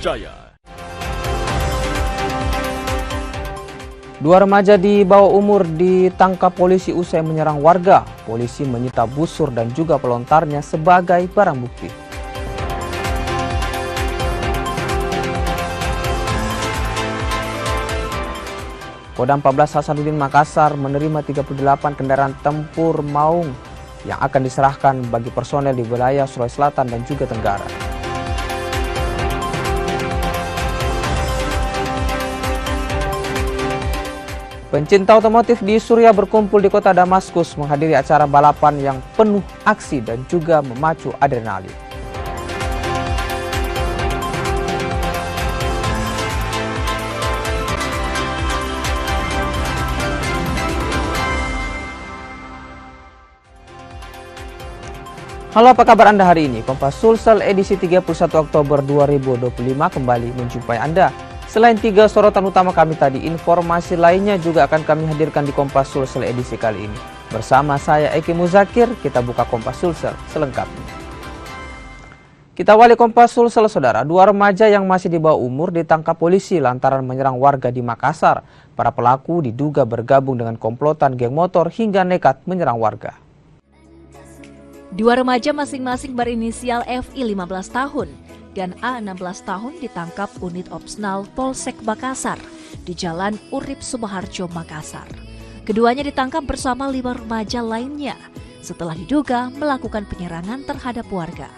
terpercaya. Dua remaja di bawah umur ditangkap polisi usai menyerang warga. Polisi menyita busur dan juga pelontarnya sebagai barang bukti. Kodam 14 Hasanuddin Makassar menerima 38 kendaraan tempur Maung yang akan diserahkan bagi personel di wilayah Sulawesi Selatan dan juga Tenggara. Pencinta otomotif di Suriah berkumpul di kota Damaskus menghadiri acara balapan yang penuh aksi dan juga memacu adrenalin. Halo, apa kabar Anda hari ini? Kompas Sulsel edisi 31 Oktober 2025 kembali menjumpai Anda. Selain 3 sorotan utama kami tadi, informasi lainnya juga akan kami hadirkan di Kompas Sulsel edisi kali ini. Bersama saya Eki Muzakir, kita buka Kompas Sulsel selengkapnya. Kita awali Kompas Sulsel, saudara. 2 remaja yang masih di bawah umur ditangkap polisi lantaran menyerang warga di Makassar. Para pelaku diduga bergabung dengan komplotan geng motor hingga nekat menyerang warga. 2 remaja masing-masing berinisial FI 15 tahun dan A 16 tahun ditangkap unit Opsnal Polsek Makassar di Jalan Urip Sumoharjo, Makassar. Keduanya ditangkap bersama 5 remaja lainnya setelah diduga melakukan penyerangan terhadap warga.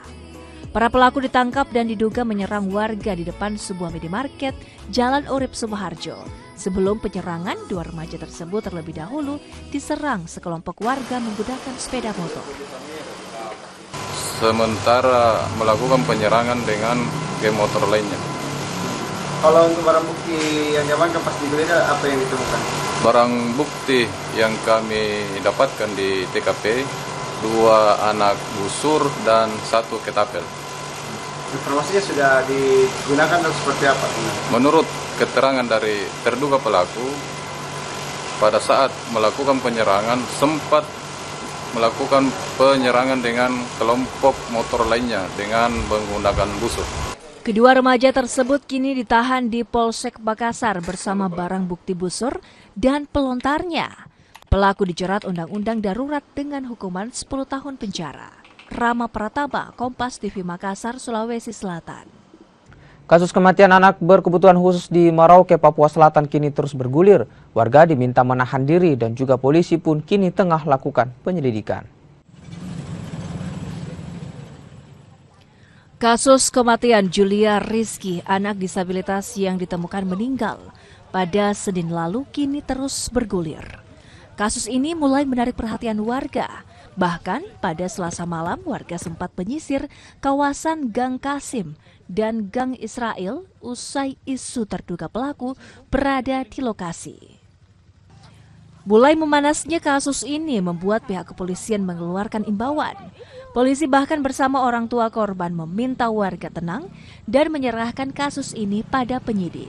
Para pelaku ditangkap dan diduga menyerang warga di depan sebuah minimarket Jalan Urip Sumoharjo. Sebelum penyerangan, 2 remaja tersebut terlebih dahulu diserang sekelompok warga menggunakan sepeda motor. Sementara melakukan penyerangan dengan geng motor lainnya. Kalau untuk barang bukti yang diamankan pas digeledah, apa yang ditemukan? Barang bukti yang kami dapatkan di TKP, 2 anak busur dan 1 ketapel. Informasinya sudah digunakan atau seperti apa? Menurut keterangan dari terduga pelaku, pada saat melakukan penyerangan sempat melakukan penyerangan dengan kelompok motor lainnya dengan menggunakan busur. Kedua remaja tersebut kini ditahan di Polsek Makassar bersama barang bukti busur dan pelontarnya. Pelaku dijerat Undang-Undang Darurat dengan hukuman 10 tahun penjara. Rama Pratama, Kompas TV Makassar, Sulawesi Selatan. Kasus kematian anak berkebutuhan khusus di Merauke, Papua Selatan kini terus bergulir. Warga diminta menahan diri dan juga polisi pun kini tengah lakukan penyelidikan. Kasus kematian Julia Rizky, anak disabilitas yang ditemukan meninggal pada Senin lalu kini terus bergulir. Kasus ini mulai menarik perhatian warga. Bahkan pada Selasa malam warga sempat menyisir kawasan Gang Kasim dan Gang Israel usai isu terduga pelaku berada di lokasi. Mulai memanasnya kasus ini membuat pihak kepolisian mengeluarkan imbauan. Polisi bahkan bersama orang tua korban meminta warga tenang dan menyerahkan kasus ini pada penyidik.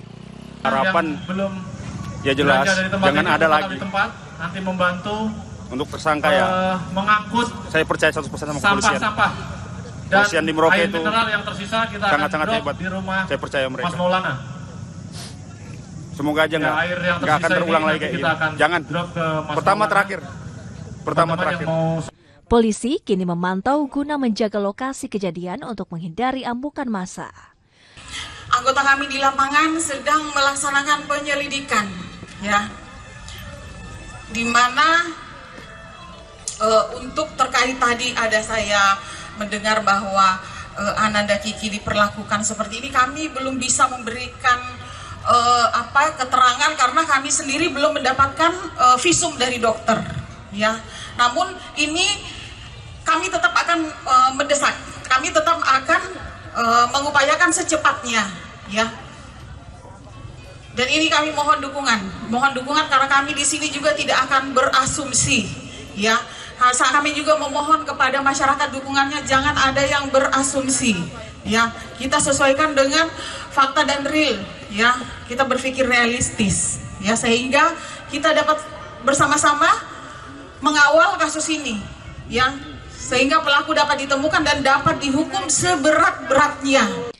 Harapan belum ya jelas jangan ada lagi tempat, nanti membantu untuk tersangka ya mengangkut saya percaya 100% sama kepolisian. Sampah dan kepolisian di Merauke air itu mineral yang tersisa kita sangat-sangat akan hebat. di rumah saya percaya mereka. Mas Maulana. Semoga aja nggak akan terulang lagi kayak gini. Jangan. Pertama terakhir. Polisi kini memantau guna menjaga lokasi kejadian untuk menghindari ambukan massa. Anggota kami di lapangan sedang melaksanakan penyelidikan, ya, di mana untuk terkait tadi ada saya mendengar bahwa Ananda Kiki diperlakukan seperti ini, kami belum bisa memberikan keterangan karena kami sendiri belum mendapatkan visum dari dokter, ya. Namun ini kami tetap akan mendesak, kami tetap akan mengupayakan secepatnya, ya. Dan ini kami mohon dukungan karena kami di sini juga tidak akan berasumsi, ya. Kami juga memohon kepada masyarakat dukungannya, jangan ada yang berasumsi, ya. Kita sesuaikan dengan fakta dan real, ya. Kita berpikir realistis, ya, sehingga kita dapat bersama-sama mengawal kasus ini, ya, sehingga pelaku dapat ditemukan dan dapat dihukum seberat-beratnya.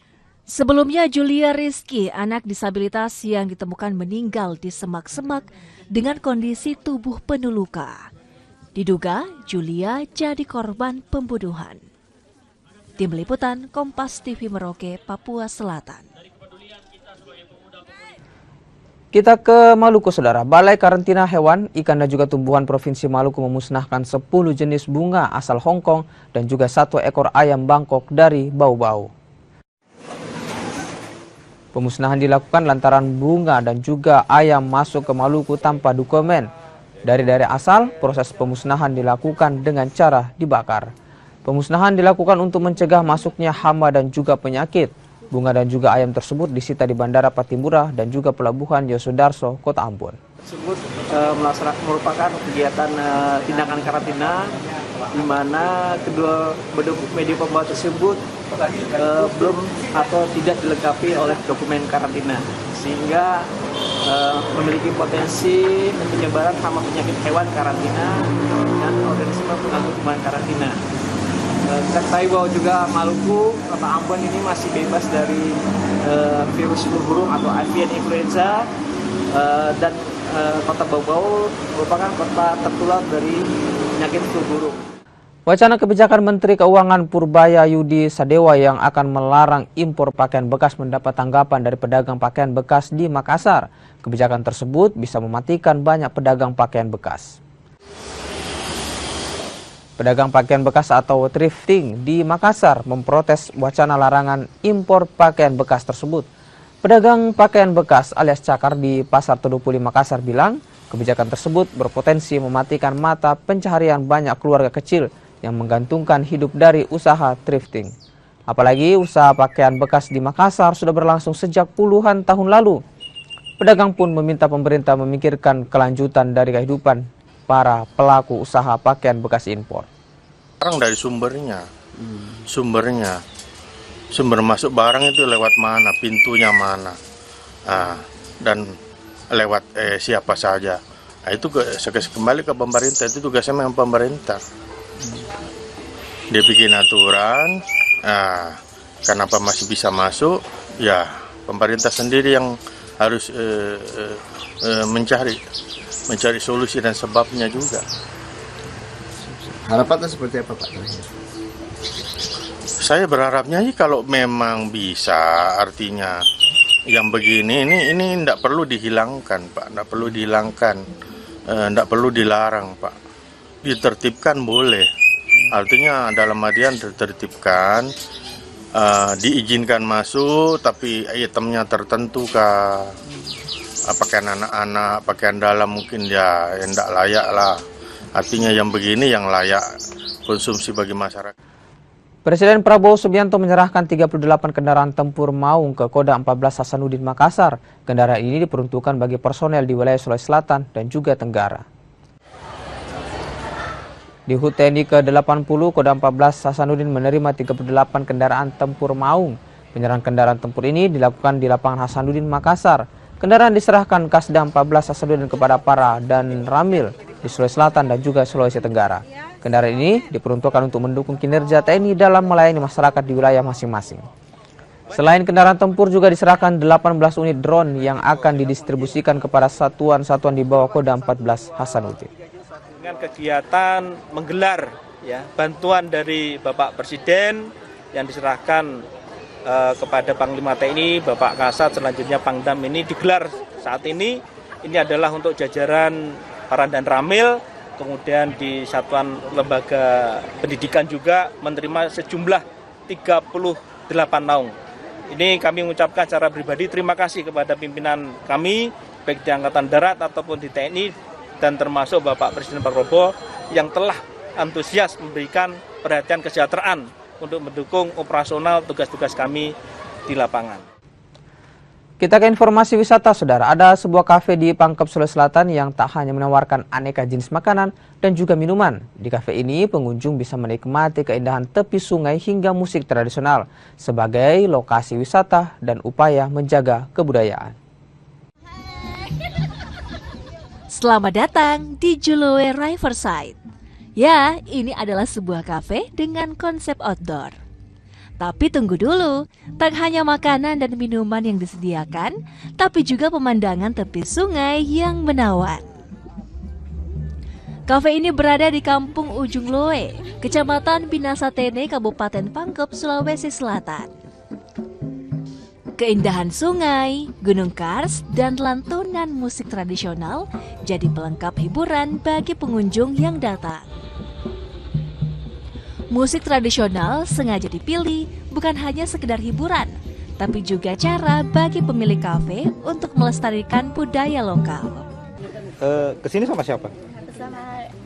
Sebelumnya, Julia Rizky, anak disabilitas yang ditemukan meninggal di semak-semak dengan kondisi tubuh penuh luka. Diduga Julia jadi korban pembunuhan. Tim Liputan Kompas TV Merauke, Papua Selatan. Kita ke Maluku, Saudara. Balai Karantina Hewan, Ikan dan juga Tumbuhan Provinsi Maluku memusnahkan 10 jenis bunga asal Hong Kong dan juga 1 ekor ayam Bangkok dari Bau-Bau. Pemusnahan dilakukan lantaran bunga dan juga ayam masuk ke Maluku tanpa dokumen. Dari daerah asal, proses pemusnahan dilakukan dengan cara dibakar. Pemusnahan dilakukan untuk mencegah masuknya hama dan juga penyakit. Bunga dan juga ayam tersebut disita di Bandara Patimbura dan juga Pelabuhan Yosudarso, Kota Ambon. Tersebut merupakan kegiatan tindakan karantina di mana kedua media pembawa tersebut belum atau tidak dilengkapi oleh dokumen karantina, sehingga memiliki potensi penyebaran hama penyakit hewan karantina dan organisme pengangkut kuman karantina. Kita ketahui bahwa juga Maluku, Kota Ambon ini masih bebas dari virus flu burung atau avian influenza, dan Kota Bau-Bau merupakan kota tertular dari penyakit flu burung. Wacana kebijakan Menteri Keuangan Purbaya Yudi Sadewa yang akan melarang impor pakaian bekas mendapat tanggapan dari pedagang pakaian bekas di Makassar. Kebijakan tersebut bisa mematikan banyak pedagang pakaian bekas. Pedagang pakaian bekas atau thrifting di Makassar memprotes wacana larangan impor pakaian bekas tersebut. Pedagang pakaian bekas alias cakar di Pasar Todopuli Makassar bilang kebijakan tersebut berpotensi mematikan mata pencaharian banyak keluarga kecil yang menggantungkan hidup dari usaha thrifting. Apalagi usaha pakaian bekas di Makassar sudah berlangsung sejak puluhan tahun lalu. Pedagang pun meminta pemerintah memikirkan kelanjutan dari kehidupan para pelaku usaha pakaian bekas impor. Sekarang dari sumber masuk barang itu lewat mana, pintunya mana, dan lewat siapa saja. Itu kembali ke pemerintah, itu tugasnya memang pemerintah. Dia bikin aturan, kenapa masih bisa masuk, ya pemerintah sendiri yang harus mencari solusi dan sebabnya juga. Harapannya seperti apa, Pak? Saya berharapnya kalau memang bisa, artinya yang begini ini tidak perlu dihilangkan, Pak, tidak perlu dihilangkan, tidak perlu dilarang, Pak, ditertibkan boleh, artinya dalam artian ditertibkan, diizinkan masuk, tapi itemnya tertentu kah, pakaian anak-anak, pakaian dalam mungkin ya tidak layak lah. Artinya yang begini yang layak konsumsi bagi masyarakat. Presiden Prabowo Subianto menyerahkan 38 kendaraan tempur Maung ke Kodam 14 Hasanuddin Makassar. Kendaraan ini diperuntukkan bagi personel di wilayah Sulawesi Selatan dan juga Tenggara. Di HUT TNI ke-80, Kodam 14 Hasanuddin menerima 38 kendaraan tempur Maung. Penyerahan kendaraan tempur ini dilakukan di lapangan Hasanuddin Makassar. Kendaraan diserahkan Kasdam 14 Hasanuddin kepada para dan Ramil di Sulawesi Selatan dan juga Sulawesi Tenggara. Kendaraan ini diperuntukkan untuk mendukung kinerja TNI dalam melayani masyarakat di wilayah masing-masing. Selain kendaraan tempur juga diserahkan 18 unit drone yang akan didistribusikan kepada satuan-satuan di bawah Kodam 14 Hasanuddin. Dengan kegiatan menggelar bantuan dari Bapak Presiden yang diserahkan kepada Panglima TNI, Bapak Kasat, selanjutnya Pangdam, ini digelar saat ini adalah untuk jajaran para dan Ramil, kemudian di satuan lembaga pendidikan juga menerima sejumlah 38 naung. Ini kami mengucapkan secara pribadi terima kasih kepada pimpinan kami, baik di Angkatan Darat ataupun di TNI, dan termasuk Bapak Presiden Prabowo yang telah antusias memberikan perhatian kesejahteraan untuk mendukung operasional tugas-tugas kami di lapangan. Kita ke informasi wisata, Saudara. Ada sebuah kafe di Pangkep, Sulawesi Selatan yang tak hanya menawarkan aneka jenis makanan dan juga minuman. Di kafe ini, pengunjung bisa menikmati keindahan tepi sungai hingga musik tradisional sebagai lokasi wisata dan upaya menjaga kebudayaan. Selamat datang di Juloe Riverside. Ya, ini adalah sebuah kafe dengan konsep outdoor. Tapi tunggu dulu, tak hanya makanan dan minuman yang disediakan, tapi juga pemandangan tepi sungai yang menawan. Kafe ini berada di Kampung Ujung Loe, Kecamatan Binasatene, Kabupaten Pangkep, Sulawesi Selatan. Keindahan sungai, gunung kars, dan lantunan musik tradisional jadi pelengkap hiburan bagi pengunjung yang datang. Musik tradisional sengaja dipilih bukan hanya sekedar hiburan, tapi juga cara bagi pemilik kafe untuk melestarikan budaya lokal. Kesini sama siapa? Sama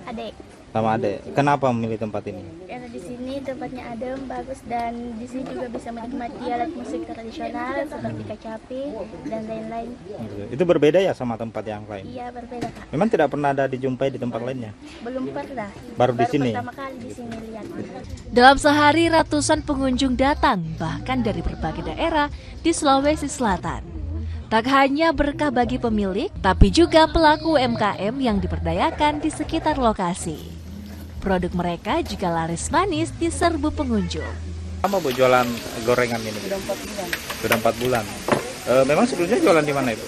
adik. Sama adek. Kenapa memilih tempat ini? Karena di sini tempatnya adem, bagus, dan di sini juga bisa menikmati alat musik tradisional seperti kacapi dan lain-lain. Itu berbeda ya sama tempat yang lain? Iya, berbeda, Kak. Memang tidak pernah ada dijumpai di tempat lainnya? Belum pernah. Baru di sini? Pertama kali di sini lihat. Dalam sehari ratusan pengunjung datang, bahkan dari berbagai daerah di Sulawesi Selatan. Tak hanya berkah bagi pemilik, tapi juga pelaku UMKM yang diberdayakan di sekitar lokasi. Produk mereka juga laris manis di serbu pengunjung. Lama Bu jualan gorengan ini? Sudah 4 bulan. Sudah 4 bulan. Memang sebelumnya jualan di mana Ibu?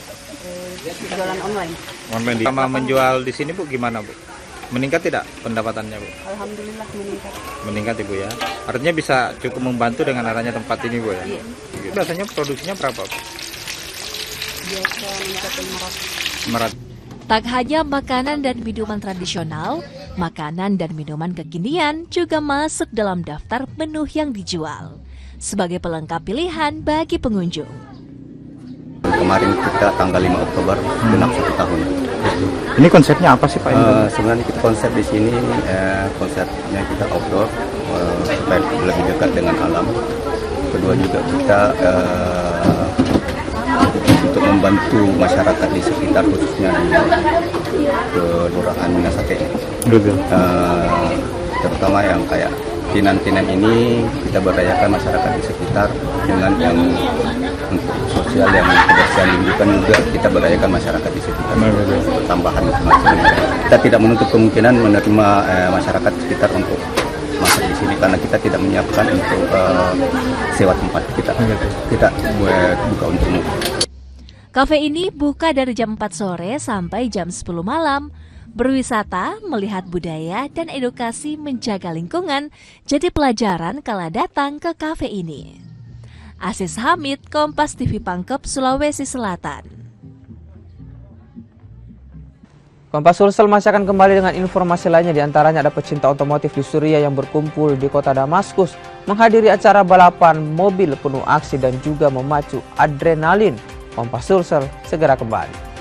Jualan online. Online. Sama menjual di sini Bu gimana Bu? Meningkat tidak pendapatannya Bu? Alhamdulillah meningkat. Meningkat Ibu ya. Artinya bisa cukup membantu dengan adanya tempat ini Bu ya? Iya. Biasanya produksinya berapa Bu? Biasa mencapai 500. Tak hanya makanan dan minuman tradisional, makanan dan minuman kekinian juga masuk dalam daftar menu yang dijual sebagai pelengkap pilihan bagi pengunjung. Kemarin kita tanggal 5 Oktober genap 1 tahun. Ini konsepnya apa sih Pak? Sebenarnya kita konsep di sini konsepnya kita outdoor supaya lebih dekat dengan alam. Kedua juga kita untuk membantu masyarakat di sekitar khususnya di Kelurahan Binasatene. Terutama yang kayak Tinan-tinan ini kita berdayakan masyarakat di sekitar dengan yang untuk sosial yang kebersihan lingkungan juga kita berdayakan masyarakat di sekitar. Tambahan macam-macam. Kita tidak menutup kemungkinan menerima masyarakat sekitar untuk masuk di sini karena kita tidak menyiapkan untuk sewa tempat kita buka untuk umum. Kafe ini buka dari jam 4 sore sampai jam 10 malam. Berwisata, melihat budaya, dan edukasi menjaga lingkungan jadi pelajaran kala datang ke kafe ini. Aziz Hamid, Kompas TV Pangkep, Sulawesi Selatan. Kompas Sulsel masih akan kembali dengan informasi lainnya, diantaranya ada pecinta otomotif di Suriah yang berkumpul di kota Damaskus menghadiri acara balapan mobil penuh aksi dan juga memacu adrenalin. Kompas Sulsel segera kembali.